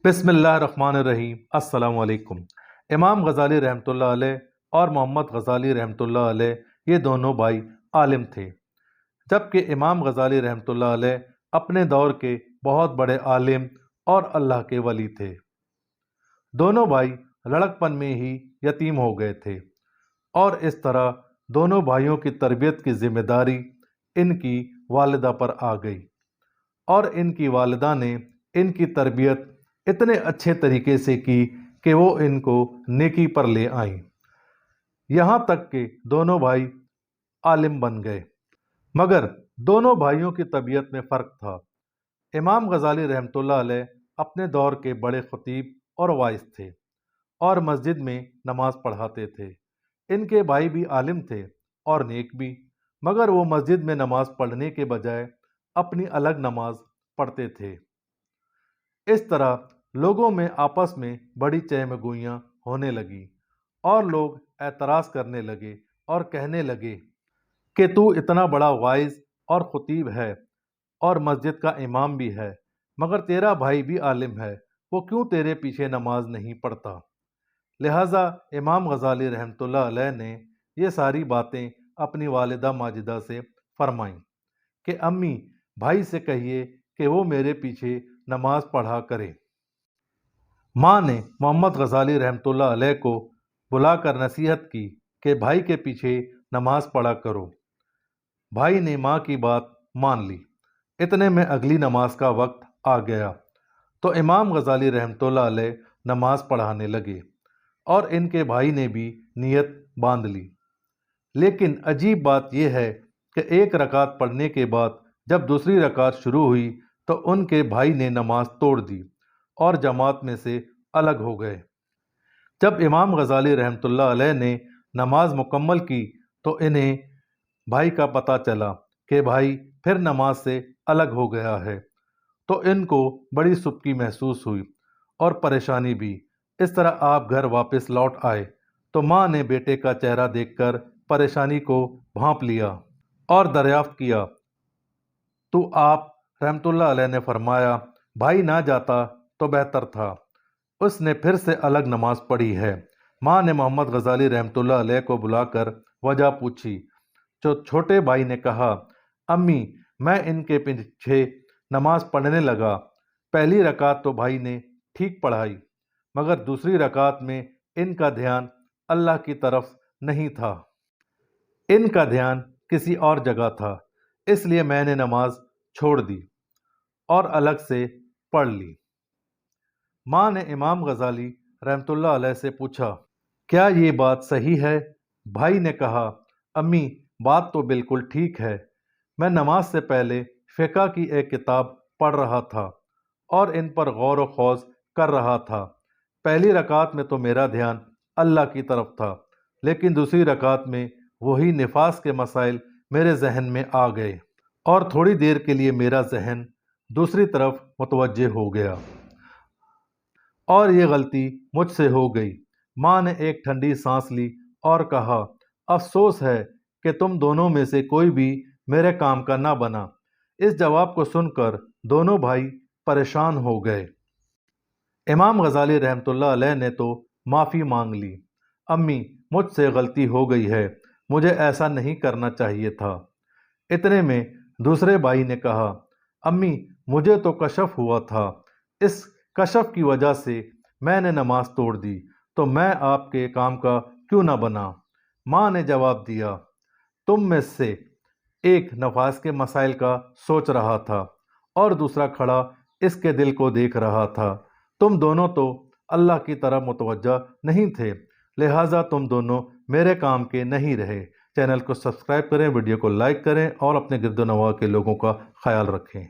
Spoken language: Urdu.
بسم اللہ الرحمن الرحیم۔ السلام علیکم۔ امام غزالی رحمۃ اللہ علیہ اور محمد غزالی رحمۃ اللہ علیہ یہ دونوں بھائی عالم تھے، جبکہ امام غزالی رحمۃ اللہ علیہ اپنے دور کے بہت بڑے عالم اور اللہ کے ولی تھے۔ دونوں بھائی لڑکپن میں ہی یتیم ہو گئے تھے، اور اس طرح دونوں بھائیوں کی تربیت کی ذمہ داری ان کی والدہ پر آ گئی، اور ان کی والدہ نے ان کی تربیت اتنے اچھے طریقے سے کی کہ وہ ان کو نیکی پر لے آئیں، یہاں تک کہ دونوں بھائی عالم بن گئے۔ مگر دونوں بھائیوں کی طبیعت میں فرق تھا۔ امام غزالی رحمۃ اللہ علیہ اپنے دور کے بڑے خطیب اور واعظ تھے، اور مسجد میں نماز پڑھاتے تھے۔ ان کے بھائی بھی عالم تھے اور نیک بھی، مگر وہ مسجد میں نماز پڑھنے کے بجائے اپنی الگ نماز پڑھتے تھے۔ اس طرح لوگوں میں آپس میں بڑی چہم گوئیاں ہونے لگیں، اور لوگ اعتراض کرنے لگے اور کہنے لگے کہ تو اتنا بڑا واعظ اور خطیب ہے اور مسجد کا امام بھی ہے، مگر تیرا بھائی بھی عالم ہے، وہ کیوں تیرے پیچھے نماز نہیں پڑھتا؟ لہٰذا امام غزالی رحمۃ اللہ علیہ نے یہ ساری باتیں اپنی والدہ ماجدہ سے فرمائیں کہ امی، بھائی سے کہیے کہ وہ میرے پیچھے نماز پڑھا کرے۔ ماں نے محمد غزالی رحمۃ اللہ علیہ کو بلا کر نصیحت کی کہ بھائی کے پیچھے نماز پڑھا کرو۔ بھائی نے ماں کی بات مان لی۔ اتنے میں اگلی نماز کا وقت آ گیا تو امام غزالی رحمۃ اللہ علیہ نماز پڑھانے لگے، اور ان کے بھائی نے بھی نیت باندھ لی۔ لیکن عجیب بات یہ ہے کہ ایک رکعت پڑھنے کے بعد جب دوسری رکعت شروع ہوئی تو ان کے بھائی نے نماز توڑ دی اور جماعت میں سے الگ ہو گئے۔ جب امام غزالی رحمۃ اللہ علیہ نے نماز مکمل کی تو انہیں بھائی کا پتہ چلا کہ بھائی پھر نماز سے الگ ہو گیا ہے، تو ان کو بڑی سبکی محسوس ہوئی اور پریشانی بھی۔ اس طرح آپ گھر واپس لوٹ آئے تو ماں نے بیٹے کا چہرہ دیکھ کر پریشانی کو بھانپ لیا اور دریافت کیا تو آپ رحمۃ اللہ علیہ نے فرمایا، بھائی نہ جاتا تو بہتر تھا، اس نے پھر سے الگ نماز پڑھی ہے۔ ماں نے محمد غزالی رحمۃ اللہ علیہ کو بلا کر وجہ پوچھی تو چھوٹے بھائی نے کہا، امی، میں ان کے پیچھے نماز پڑھنے لگا۔ پہلی رکعت تو بھائی نے ٹھیک پڑھائی، مگر دوسری رکعت میں ان کا دھیان اللہ کی طرف نہیں تھا، ان کا دھیان کسی اور جگہ تھا، اس لیے میں نے نماز چھوڑ دی اور الگ سے پڑھ لی۔ ماں نے امام غزالی رحمۃ اللہ علیہ سے پوچھا، کیا یہ بات صحیح ہے؟ بھائی نے کہا، امی، بات تو بالکل ٹھیک ہے، میں نماز سے پہلے فقہ کی ایک کتاب پڑھ رہا تھا اور ان پر غور و خوض کر رہا تھا۔ پہلی رکعت میں تو میرا دھیان اللہ کی طرف تھا، لیکن دوسری رکعت میں وہی نفاس کے مسائل میرے ذہن میں آ گئے، اور تھوڑی دیر کے لیے میرا ذہن دوسری طرف متوجہ ہو گیا، اور یہ غلطی مجھ سے ہو گئی۔ ماں نے ایک ٹھنڈی سانس لی اور کہا، افسوس ہے کہ تم دونوں میں سے کوئی بھی میرے کام کا نہ بنا۔ اس جواب کو سن کر دونوں بھائی پریشان ہو گئے۔ امام غزالی رحمۃ اللہ علیہ نے تو معافی مانگ لی، امی، مجھ سے غلطی ہو گئی ہے، مجھے ایسا نہیں کرنا چاہیے تھا۔ اتنے میں دوسرے بھائی نے کہا، امی، مجھے تو کشف ہوا تھا، اس کشف کی وجہ سے میں نے نماز توڑ دی، تو میں آپ کے کام کا کیوں نہ بنا؟ ماں نے جواب دیا، تم میں سے ایک نفاس کے مسائل کا سوچ رہا تھا اور دوسرا کھڑا اس کے دل کو دیکھ رہا تھا، تم دونوں تو اللہ کی طرف متوجہ نہیں تھے، لہٰذا تم دونوں میرے کام کے نہیں رہے۔ چینل کو سبسکرائب کریں، ویڈیو کو لائک کریں اور اپنے گرد و نواح کے لوگوں کا خیال رکھیں۔